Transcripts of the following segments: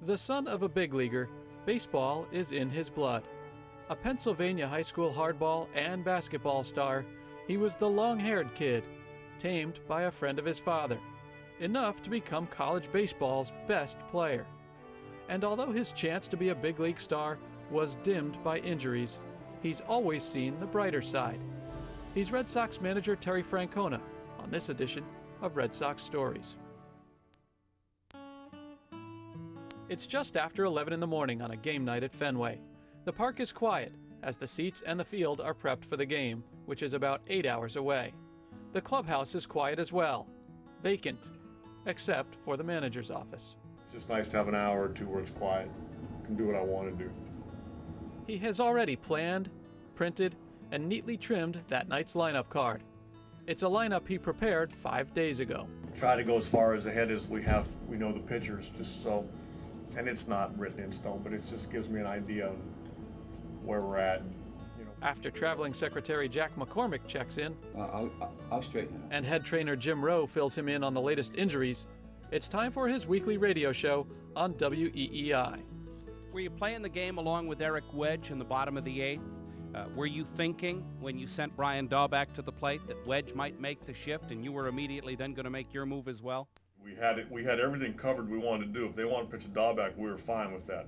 The son of a big leaguer, baseball is in his blood. A Pennsylvania high school hardball and basketball star, he was the long-haired kid, tamed by a friend of his father, enough to become college baseball's best player. And although his chance to be a big league star was dimmed by injuries, he's always seen the brighter side. He's Red Sox manager Terry Francona on this edition of Red Sox Stories. It's just after 11 in the morning on a game night at Fenway. The park is quiet as the seats and the field are prepped for the game, which is about 8 hours away. The clubhouse is quiet as well, vacant, except for the manager's office. It's just nice to have an hour or two where it's quiet. I can do what I want to do. He has already planned, printed, and neatly trimmed that night's lineup card. It's a lineup he prepared 5 days ago. Try to go as far as ahead as we know the pitchers, just so, and it's not written in stone, but it just gives me an idea of where we're at. After traveling secretary Jack McCormick checks in, I'll straighten it out. And head trainer Jim Rowe fills him in on the latest injuries, it's time for his weekly radio show on WEEI. Were you playing the game along with Eric Wedge in the bottom of the eighth? Were you thinking when you sent Brian Daubach to the plate that Wedge might make the shift and you were immediately then going to make your move as well? We had everything covered we wanted to do. If they wanted to pitch a Daubach, we were fine with that.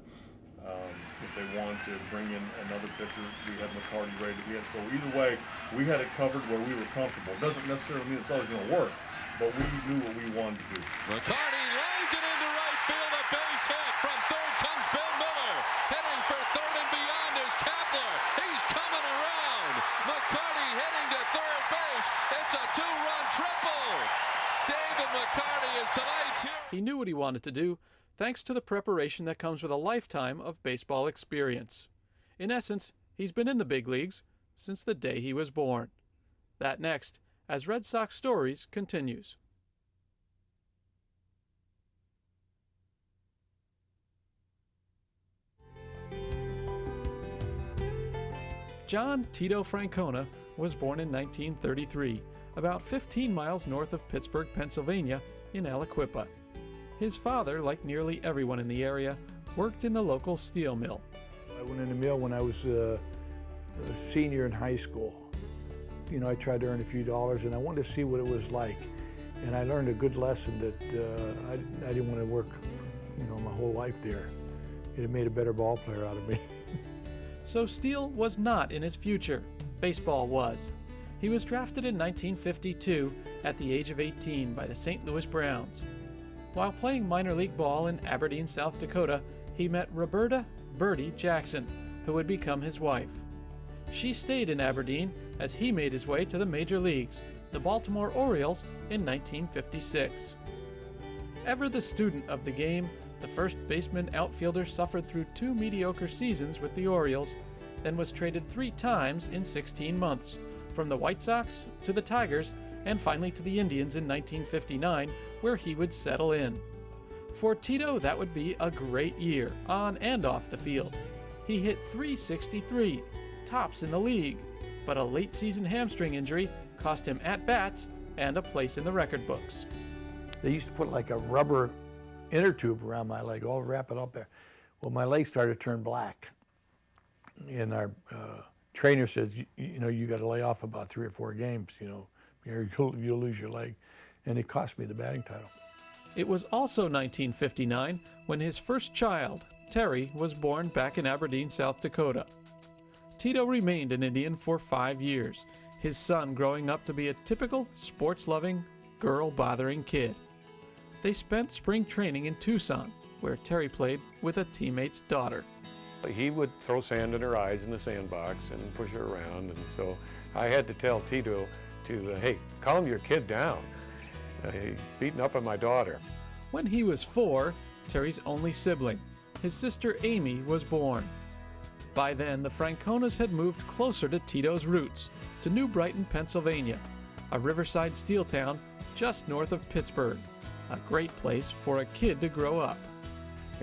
If they wanted to bring in another pitcher, we had McCarty ready to hit. So either way, we had it covered where we were comfortable. It doesn't necessarily mean it's always going to work, but we knew what we wanted to do. McCarty lines it into right field, a base hit. From third comes Bill Miller. Heading for third and beyond is Kepler. He's coming around. McCarty heading to third base. It's a two-run triple. David McCarty is tonight's hero. He knew what he wanted to do, thanks to the preparation that comes with a lifetime of baseball experience. In essence, he's been in the big leagues since the day he was born. That next, as Red Sox Stories continues. John Tito Francona was born in 1933, about 15 miles north of Pittsburgh, Pennsylvania, in Aliquippa. His father, like nearly everyone in the area, worked in the local steel mill. I went in the mill when I was a senior in high school. I tried to earn a few dollars and I wanted to see what it was like. And I learned a good lesson that I didn't want to work, my whole life there. It had made a better ball player out of me. So steel was not in his future. Baseball was. He was drafted in 1952 at the age of 18 by the St. Louis Browns. While playing minor league ball in Aberdeen, South Dakota, he met Roberta "Birdie" Jackson, who would become his wife. She stayed in Aberdeen as he made his way to the major leagues, the Baltimore Orioles, in 1956. Ever the student of the game, the first baseman outfielder suffered through 2 mediocre seasons with the Orioles, then was traded 3 times in 16 months, from the White Sox to the Tigers, and finally to the Indians in 1959, where he would settle in. For Tito, that would be a great year, on and off the field. He hit .363, tops in the league, but a late-season hamstring injury cost him at-bats and a place in the record books. They used to put like a rubber inner tube around my leg, all wrap it up there. Well, my leg started to turn black. And our trainer says, you got to lay off about 3 or 4 games, you'll lose your leg. And it cost me the batting title. It was also 1959 when his first child, Terry, was born back in Aberdeen, South Dakota. Tito remained an Indian for 5 years, his son growing up to be a typical sports-loving, girl-bothering kid. They spent spring training in Tucson, where Terry played with a teammate's daughter. He would throw sand in her eyes in the sandbox and push her around, and so I had to tell Tito hey, calm your kid down. He's beating up on my daughter. When he was 4, Terry's only sibling, his sister Amy, was born. By then, the Franconas had moved closer to Tito's roots, to New Brighton, Pennsylvania, a riverside steel town just north of Pittsburgh, a great place for a kid to grow up.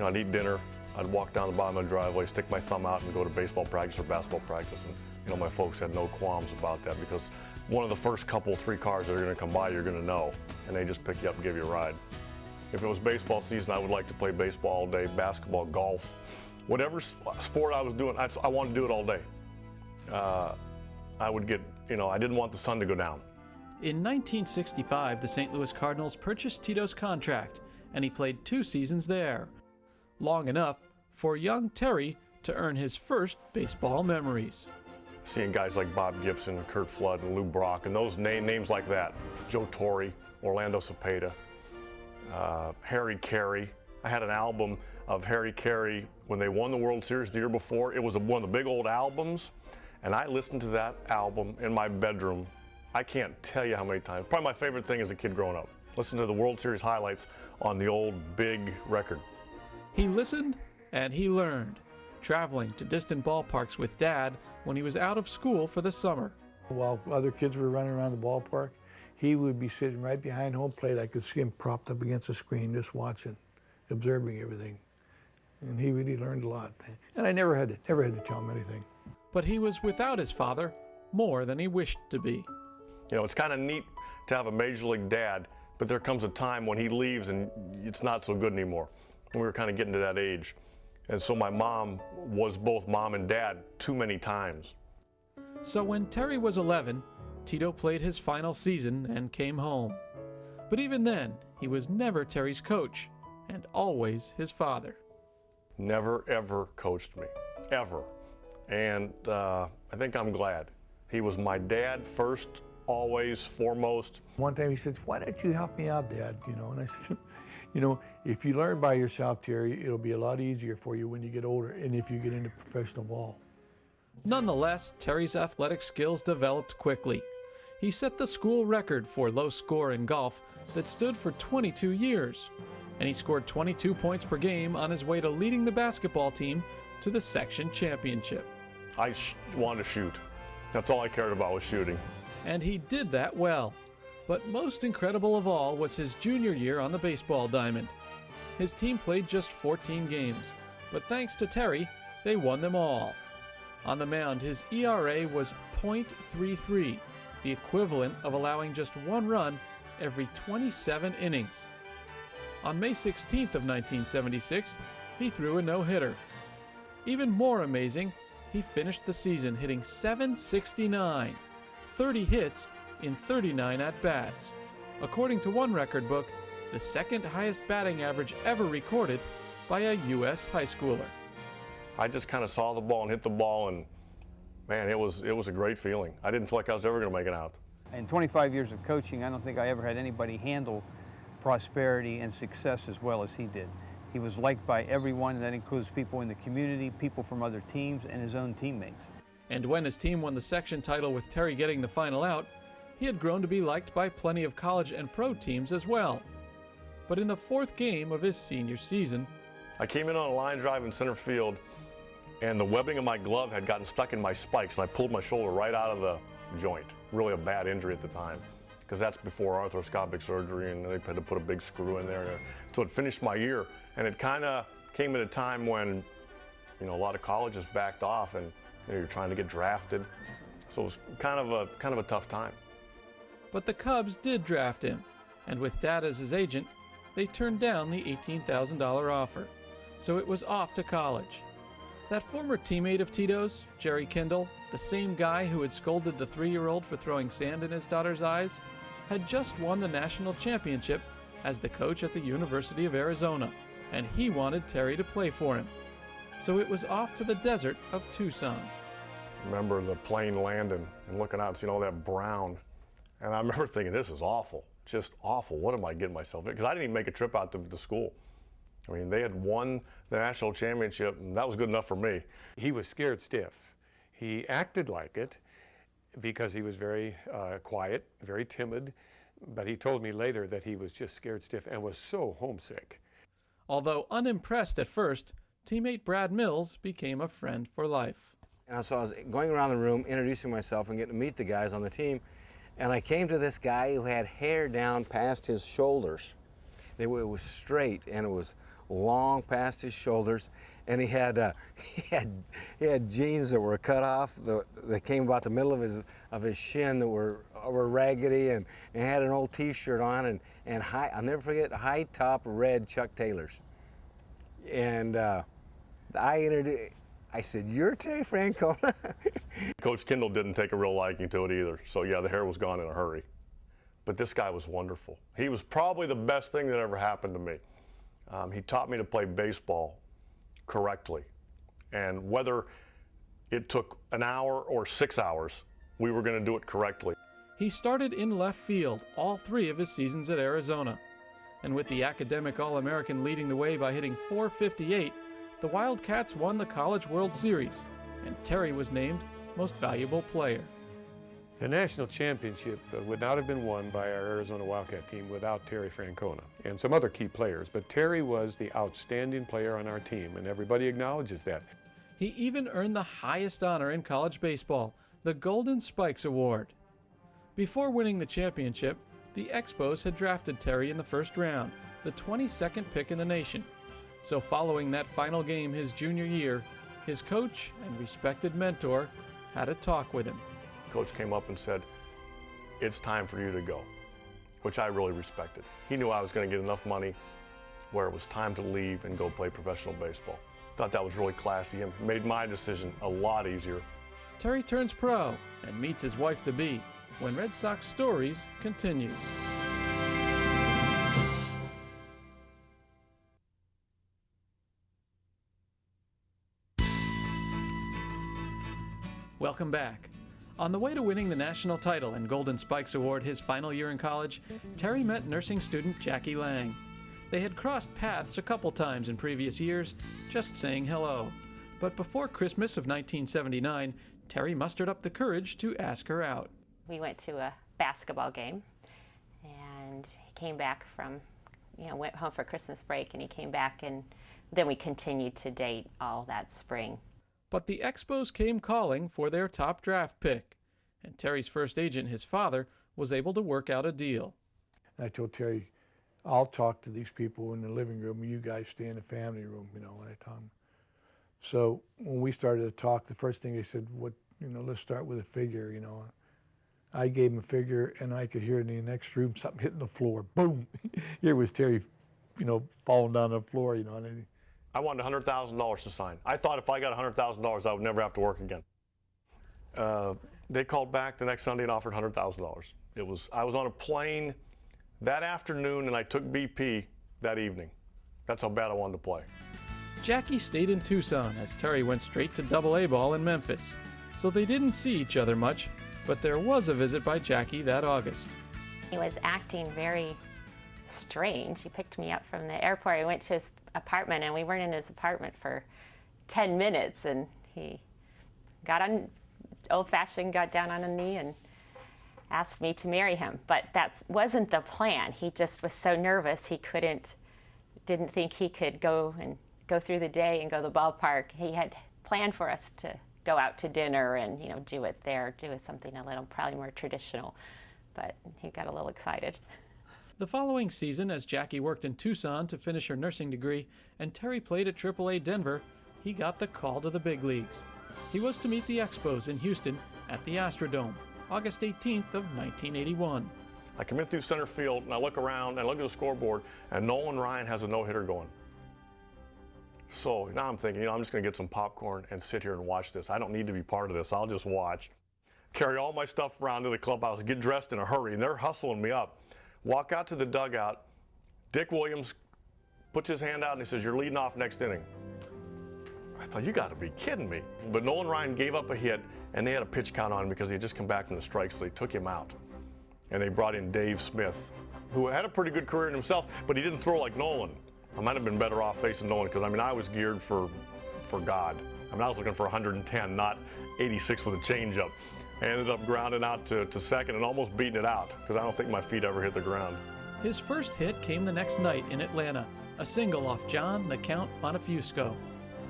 I'd eat dinner, I'd walk down the bottom of the driveway, stick my thumb out and go to baseball practice or basketball practice. And my folks had no qualms about that because one of the first 3 cars that are going to come by, you're going to know, and they just pick you up and give you a ride. If it was baseball season, I would like to play baseball all day, basketball, golf, whatever sport I was doing, I wanted to do it all day. I would get, I didn't want the sun to go down. In 1965, the St. Louis Cardinals purchased Tito's contract, and he played 2 seasons there, long enough for young Terry to earn his first baseball memories. Seeing guys like Bob Gibson, Kurt Flood, and Lou Brock, and those names like that, Joe Torre, Orlando Cepeda, Harry Carey. I had an album of Harry Carey when they won the World Series the year before. It was one of the big old albums, and I listened to that album in my bedroom. I can't tell you how many times. Probably my favorite thing as a kid growing up. Listen to the World Series highlights on the old big record. He listened and he learned, traveling to distant ballparks with Dad when he was out of school for the summer. While other kids were running around the ballpark, he would be sitting right behind home plate. I could see him propped up against the screen, just watching, observing everything. And he really learned a lot. And I never had to tell him anything. But he was without his father more than he wished to be. It's kind of neat to have a major league dad, but there comes a time when he leaves and it's not so good anymore. And we were kind of getting to that age. And so my mom was both mom and dad too many times. So when Terry was 11, Tito played his final season and came home. But even then, he was never Terry's coach, and always his father. Never, ever coached me, ever. And I think I'm glad. He was my dad first, always, foremost. One time he said, "Why don't you help me out, Dad?" And I said, if you learn by yourself, Terry, it'll be a lot easier for you when you get older and if you get into professional ball. Nonetheless, Terry's athletic skills developed quickly. He set the school record for low score in golf that stood for 22 years, and he scored 22 points per game on his way to leading the basketball team to the section championship. I wanted to shoot. That's all I cared about was shooting. And he did that well. But most incredible of all was his junior year on the baseball diamond. His team played just 14 games, but thanks to Terry, they won them all. On the mound, his ERA was .33, the equivalent of allowing just 1 run every 27 innings. On May 16th of 1976, he threw a no-hitter. Even more amazing, he finished the season hitting .769, 30 hits in 39 at-bats. According to one record book, the second highest batting average ever recorded by a U.S. high schooler. I just kind of saw the ball and hit the ball, and man, it was a great feeling. I didn't feel like I was ever going to make it out. In 25 years of coaching, I don't think I ever had anybody handle prosperity and success as well as he did. He was liked by everyone, and that includes people in the community, people from other teams, and his own teammates. And when his team won the section title with Terry getting the final out, he had grown to be liked by plenty of college and pro teams as well. But in the 4th game of his senior season, I came in on a line drive in center field, and the webbing of my glove had gotten stuck in my spikes, and I pulled my shoulder right out of the joint. Really a bad injury at the time, because that's before arthroscopic surgery, and they had to put a big screw in there. So it finished my year, and it kind of came at a time when, a lot of colleges backed off, and you're trying to get drafted. So it was kind of a tough time. But the Cubs did draft him, and with Dad as his agent, they turned down the $18,000 offer. So it was off to college. That former teammate of Tito's, Jerry Kindle, the same guy who had scolded the 3-year-old for throwing sand in his daughter's eyes, had just won the national championship as the coach at the University of Arizona, and he wanted Terry to play for him. So it was off to the desert of Tucson. Remember the plane landing and looking out and seeing all that brown. And I remember thinking, this is awful, just awful. What am I getting myself in? Because I didn't even make a trip out to the school. I mean, they had won the national championship, and that was good enough for me. He was scared stiff. He acted like it because he was very quiet, very timid, but he told me later that he was just scared stiff and was so homesick. Although unimpressed at first, teammate Brad Mills became a friend for life. And so I was going around the room introducing myself and getting to meet the guys on the team, and I came to this guy who had hair down past his shoulders. It was straight and it was long past his shoulders, and he had jeans that were cut off that came about the middle of his shin that were were raggedy and had an old T-shirt on and I'll never forget high top red Chuck Taylors. And I said, "You're Terry Francona?" Coach Kendall didn't take a real liking to it either. So yeah, the hair was gone in a hurry. But this guy was wonderful. He was probably the best thing that ever happened to me. He taught me to play baseball correctly. And whether it took an hour or 6 hours, we were going to do it correctly. He started in left field all 3 of his seasons at Arizona. And with the academic All-American leading the way by hitting .458, the Wildcats won the College World Series, and Terry was named Most Valuable Player. The national championship would not have been won by our Arizona Wildcat team without Terry Francona and some other key players, but Terry was the outstanding player on our team, and everybody acknowledges that. He even earned the highest honor in college baseball, the Golden Spikes Award. Before winning the championship, the Expos had drafted Terry in the first round, the 22nd pick in the nation. So following that final game his junior year, his coach and respected mentor had a talk with him. Coach came up and said, "It's time for you to go," which I really respected. He knew I was going to get enough money where it was time to leave and go play professional baseball. Thought that was really classy and made my decision a lot easier. Terry turns pro and meets his wife-to-be when Red Sox Stories continues. Welcome back. On the way to winning the national title and Golden Spikes Award his final year in college, Terry met nursing student Jackie Lang. They had crossed paths a couple times in previous years, just saying hello. But before Christmas of 1979, Terry mustered up the courage to ask her out. We went to a basketball game, and he came back from, went home for Christmas break, and he came back, and then we continued to date all that spring. But the Expos came calling for their top draft pick, and Terry's first agent, his father, was able to work out a deal. And I told Terry, "I'll talk to these people in the living room, and you guys stay in the family room," when I told him. So when we started to talk, the first thing they said, let's start with a figure, I gave him a figure, and I could hear in the next room something hitting the floor. Boom! Here was Terry, falling down the floor, and I wanted $100,000 to sign. I thought if I got $100,000, I would never have to work again. They called back the next Sunday and offered $100,000. I was on a plane that afternoon, and I took BP that evening. That's how bad I wanted to play. Jackie stayed in Tucson as Terry went straight to AA ball in Memphis. So they didn't see each other much, but there was a visit by Jackie that August. He was acting very strange. He picked me up from the airport. We went to his apartment, and we weren't in his apartment for 10 minutes, and he got on old-fashioned, got down on a knee and asked me to marry him. But that wasn't the plan. He just was so nervous he didn't think he could go through the day and go to the ballpark. He had planned for us to go out to dinner and do it there, do something a little probably more traditional, but he got a little excited. The following season, as Jackie worked in Tucson to finish her nursing degree and Terry played at AAA Denver, he got the call to the big leagues. He was to meet the Expos in Houston at the Astrodome, August 18th of 1981. I come in through center field, and I look around and I look at the scoreboard, and Nolan Ryan has a no-hitter going. So now I'm thinking, I'm just going to get some popcorn and sit here and watch this. I don't need to be part of this. I'll just watch. Carry all my stuff around to the clubhouse, get dressed in a hurry, and they're hustling me up. Walk out to the dugout. Dick Williams puts his hand out and he says, "You're leading off next inning." I thought, you got to be kidding me. But Nolan Ryan gave up a hit, and they had a pitch count on him because he had just come back from the strike, so they took him out. And they brought in Dave Smith, who had a pretty good career in himself, but he didn't throw like Nolan. I might have been better off facing Nolan because, I was geared for God. I was looking for 110, not 86 with a changeup. I ended up grounding out to second and almost beating it out because I don't think my feet ever hit the ground. His first hit came the next night in Atlanta, a single off John the Count Montefiusco.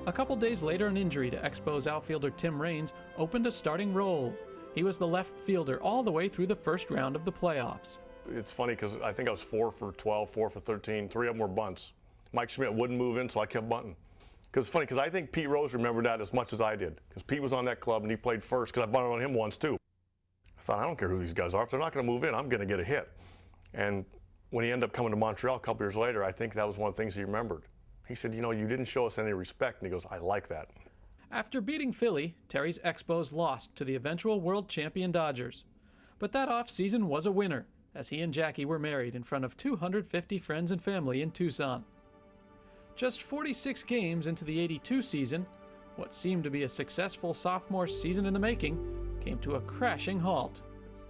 A couple days later, an injury to Expos outfielder Tim Raines opened a starting role. He was the left fielder all the way through the first round of the playoffs. It's funny because I think I was 4 for 12, 4 for 13. 3 of them were bunts. Mike Schmidt wouldn't move in, so I kept bunting. Because it's funny, because I think Pete Rose remembered that as much as I did. Because Pete was on that club and he played first, because I bunted on him once too. I thought, I don't care who these guys are. If they're not going to move in, I'm going to get a hit. And when he ended up coming to Montreal a couple years later, I think that was one of the things he remembered. He said, you know, you didn't show us any respect. And he goes, I like that. After beating Philly, Terry's Expos lost to the eventual world champion Dodgers. But that offseason was a winner, as he and Jackie were married in front of 250 friends and family in Tucson. Just 46 games into the '82 season, what seemed to be a successful sophomore season in the making came to a crashing halt.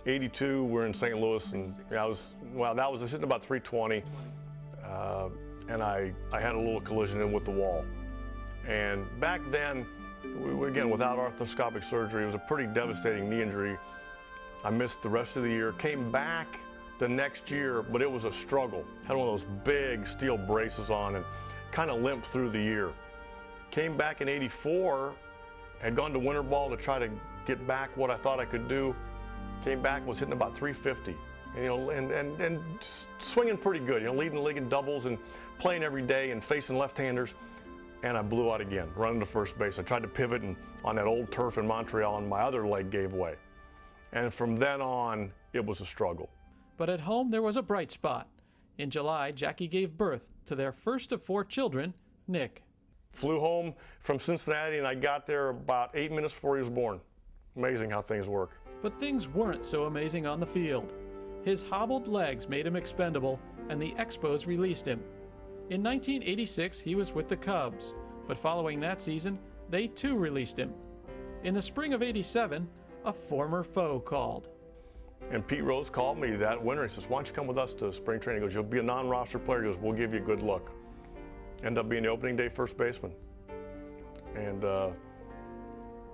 '82, we're in St. Louis, and I was sitting about 320, and I had a little collision in with the wall. And back then, again, without arthroscopic surgery, it was a pretty devastating knee injury. I missed the rest of the year, came back the next year, but it was a struggle. Had one of those big steel braces on and kind of limped through the year. Came back in '84, had gone to winter ball to try to get back what I thought I could do. Came back, was hitting about 350, and, you know, and swinging pretty good, you know, leading the league in doubles and playing every day and facing left-handers. And I blew out again, running to first base. I tried to pivot and on that old turf in Montreal, and my other leg gave way. And from then on, it was a struggle. But at home, there was a bright spot. In July, Jackie gave birth to their first of 4 children, Nick. Flew home from Cincinnati, and I got there about 8 minutes before he was born. Amazing how things work. But things weren't so amazing on the field. His hobbled legs made him expendable, and the Expos released him. In 1986, he was with the Cubs, but following that season, they too released him. In the spring of '87, a former foe called. And Pete Rose called me that winter. He says, why don't you come with us to spring training? He goes, you'll be a non-roster player. He goes, we'll give you a good look. Ended up being the opening day first baseman. And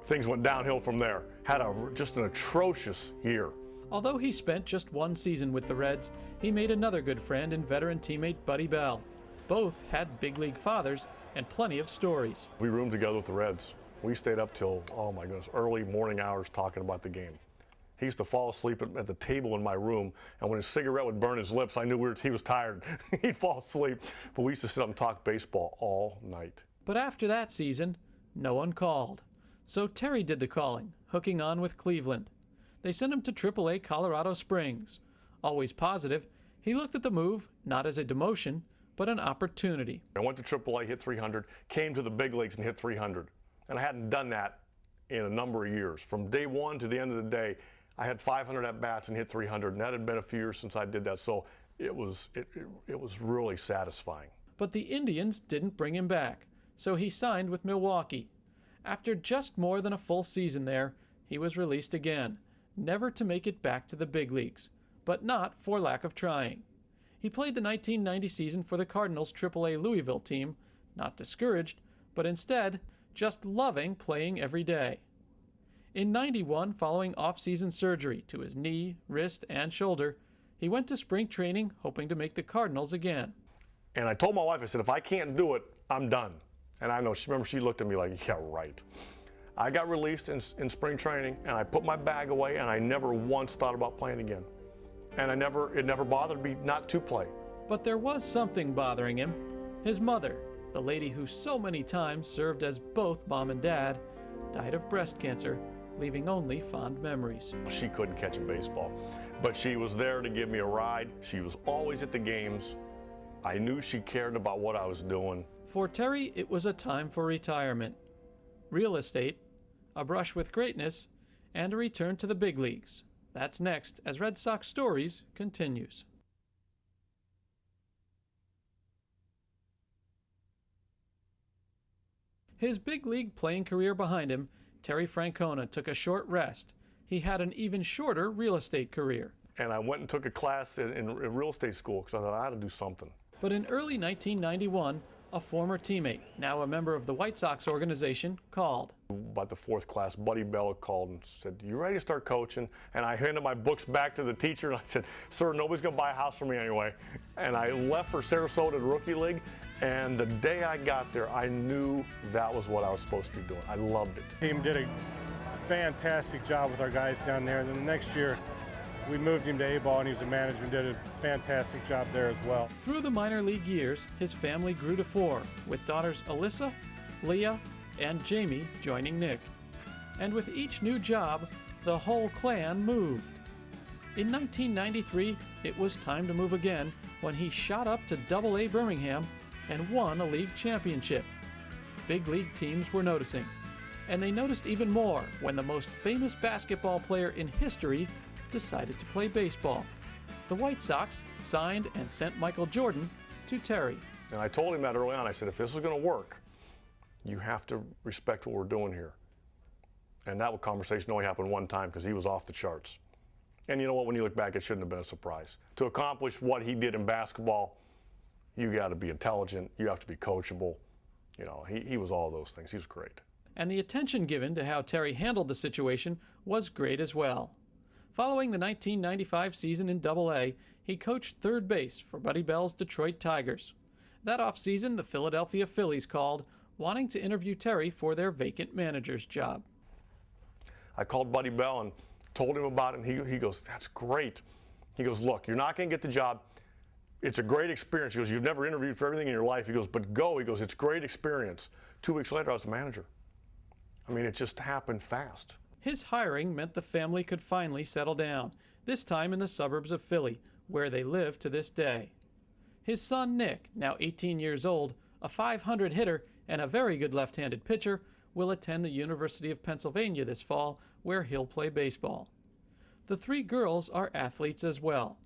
things went downhill from there. Had just an atrocious year. Although he spent just 1 season with the Reds, he made another good friend in veteran teammate Buddy Bell. Both had big league fathers and plenty of stories. We roomed together with the Reds. We stayed up till, oh my goodness, early morning hours talking about the game. He used to fall asleep at the table in my room, and when his cigarette would burn his lips, I knew he was tired. He'd fall asleep, but we used to sit up and talk baseball all night. But after that season, no one called. So Terry did the calling, hooking on with Cleveland. They sent him to AAA Colorado Springs. Always positive, he looked at the move not as a demotion, but an opportunity. I went to AAA, hit 300, came to the big leagues and hit 300. And I hadn't done that in a number of years. From day one to the end of the day, I had 500 at-bats and hit 300, and that had been a few years since I did that, so it was really satisfying. But the Indians didn't bring him back, so he signed with Milwaukee. After just more than a full season there, he was released again, never to make it back to the big leagues, but not for lack of trying. He played the 1990 season for the Cardinals' AAA Louisville team, not discouraged, but instead just loving playing every day. In '91, following off-season surgery to his knee, wrist, and shoulder, he went to spring training hoping to make the Cardinals again. And I told my wife, I said, if I can't do it, I'm done. And I know, she looked at me like, yeah, right. I got released in spring training, and I put my bag away, and I never once thought about playing again. And it never bothered me not to play. But there was something bothering him. His mother, the lady who so many times served as both mom and dad, died of breast cancer, leaving only fond memories. She couldn't catch a baseball, but she was there to give me a ride. She was always at the games. I knew she cared about what I was doing. For Terry, it was a time for retirement. Real estate, a brush with greatness, and a return to the big leagues. That's next as Red Sox Stories continues. His big league playing career behind him, Terry Francona took a short rest. He had an even shorter real estate career. And I went and took a class in real estate school because I thought I had to do something. But in early 1991, a former teammate, now a member of the White Sox organization, called. About the 4th class, Buddy Bell called and said, you ready to start coaching? And I handed my books back to the teacher and I said, sir, nobody's going to buy a house for me anyway. And I left for Sarasota Rookie League. And the day I got there, I knew that was what I was supposed to be doing. I loved it. The team did a fantastic job with our guys down there. And then the next year, we moved him to A-ball, and he was a manager and did a fantastic job there as well. Through the minor league years, his family grew to 4, with daughters Alyssa, Leah, and Jamie joining Nick. And with each new job, the whole clan moved. In 1993, it was time to move again when he shot up to Double-A Birmingham and won a league championship. Big league teams were noticing, and they noticed even more when the most famous basketball player in history decided to play baseball. The White Sox signed and sent Michael Jordan to Terry. And I told him that early on. I said, if this is going to work, you have to respect what we're doing here. And that conversation only happened one time because he was off the charts. And you know what, when you look back, it shouldn't have been a surprise. To accomplish what he did in basketball, you got to be intelligent, you have to be coachable. You know, he was all those things. He was great. And the attention given to how Terry handled the situation was great as well. Following the 1995 season in Double-A, he coached third base for Buddy Bell's Detroit Tigers. That offseason, the Philadelphia Phillies called, wanting to interview Terry for their vacant manager's job. I called Buddy Bell and told him about it, and he goes, that's great. He goes, look, you're not going to get the job. It's a great experience. He goes, you've never interviewed for everything in your life. He goes, but go. He goes, it's great experience. 2 weeks later, I was the manager. I mean, it just happened fast. His hiring meant the family could finally settle down, this time in the suburbs of Philly, where they live to this day. His son Nick, now 18 years old, a .500 hitter and a very good left-handed pitcher, will attend the University of Pennsylvania this fall, where he'll play baseball. The 3 girls are athletes as well.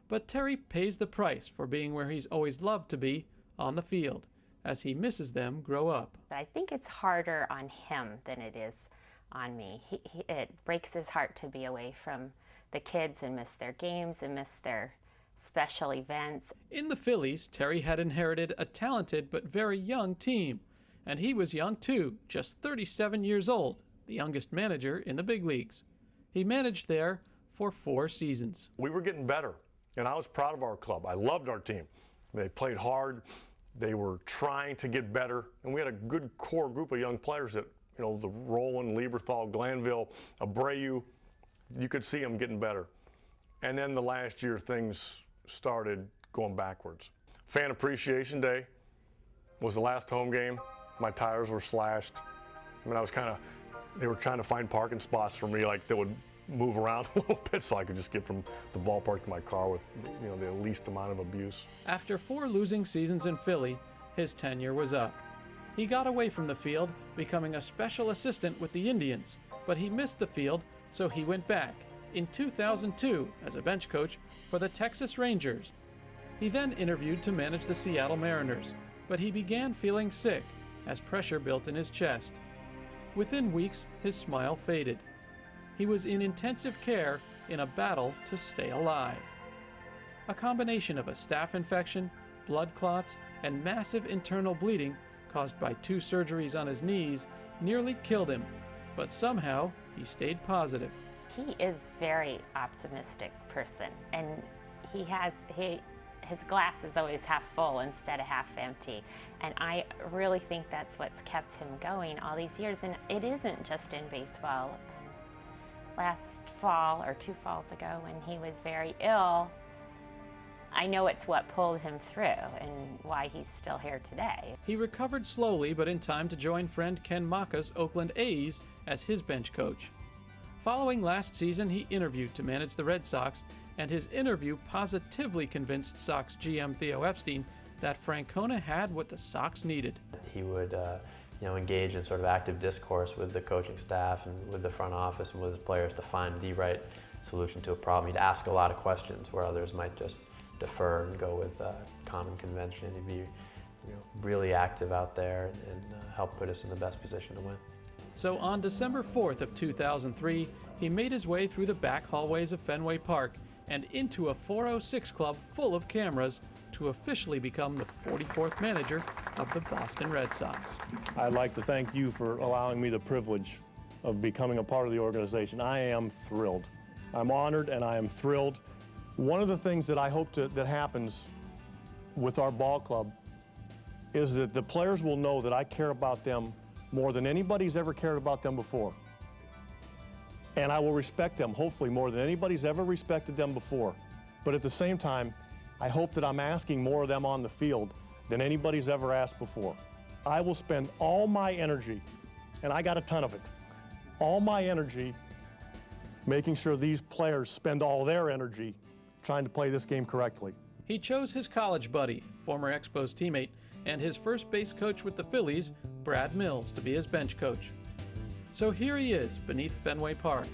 But Terry pays the price for being where he's always loved to be, on the field, as he misses them grow up. I think it's harder on him than it is on me. It breaks his heart to be away from the kids and miss their games and miss their special events. In the Phillies, Terry had inherited a talented but very young team. And he was young too, just 37 years old, the youngest manager in the big leagues. He managed there for 4 seasons. We were getting better, and I was proud of our club. I loved our team. They played hard. They were trying to get better, and we had a good core group of young players that, you know, the Rowland, Lieberthal, Glanville, Abreu, you could see them getting better. And then the last year, things started going backwards. Fan Appreciation Day was the last home game. My tires were slashed. I mean, they were trying to find parking spots for me, like that would move around a little bit so I could just get from the ballpark to my car with, you know, the least amount of abuse. After 4 losing seasons in Philly, his tenure was up. He got away from the field, becoming a special assistant with the Indians, but he missed the field, so he went back in 2002 as a bench coach for the Texas Rangers. He then interviewed to manage the Seattle Mariners, but he began feeling sick as pressure built in his chest. Within weeks, his smile faded. He was in intensive care in a battle to stay alive. A combination of a staph infection, blood clots, and massive internal bleeding caused by 2 surgeries on his knees nearly killed him, but somehow he stayed positive. He is a very optimistic person, and his glass is always half full instead of half empty. And I really think that's what's kept him going all these years. And it isn't just in baseball. Last fall, or 2 falls ago, when he was very ill, I know it's what pulled him through and why he's still here today. He recovered slowly, but in time to join friend Ken Maka's Oakland A's as his bench coach. Following last season, he interviewed to manage the Red Sox, and his interview positively convinced Sox GM Theo Epstein that Francona had what the Sox needed. He would engage in sort of active discourse with the coaching staff and with the front office and with his players to find the right solution to a problem. He'd ask a lot of questions where others might just defer and go with common convention. He'd be really active out there and help put us in the best position to win. So on December 4th of 2003, he made his way through the back hallways of Fenway Park and into a 406 club full of cameras to officially become the 44th manager of the Boston Red Sox. I'd like to thank you for allowing me the privilege of becoming a part of the organization. I am thrilled. I'm honored and I am thrilled. One of the things that I hope that happens with our ball club is that the players will know that I care about them more than anybody's ever cared about them before. And I will respect them, hopefully, more than anybody's ever respected them before. But at the same time, I hope that I'm asking more of them on the field than anybody's ever asked before. I will spend all my energy, and I got a ton of it, all my energy making sure these players spend all their energy trying to play this game correctly. He chose his college buddy, former Expos teammate, and his first base coach with the Phillies, Brad Mills, to be his bench coach. So here he is beneath Fenway Park,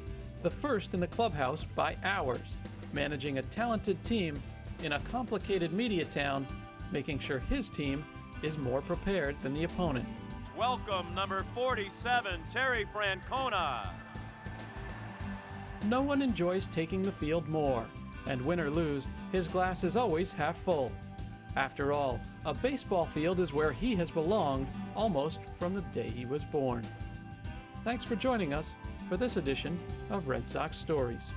the first in the clubhouse by hours, managing a talented team in a complicated media town, making sure his team is more prepared than the opponent. Welcome number 47, Terry Francona. No one enjoys taking the field more, and win or lose, his glass is always half full. After all, a baseball field is where he has belonged almost from the day he was born. Thanks for joining us for this edition of Red Sox Stories.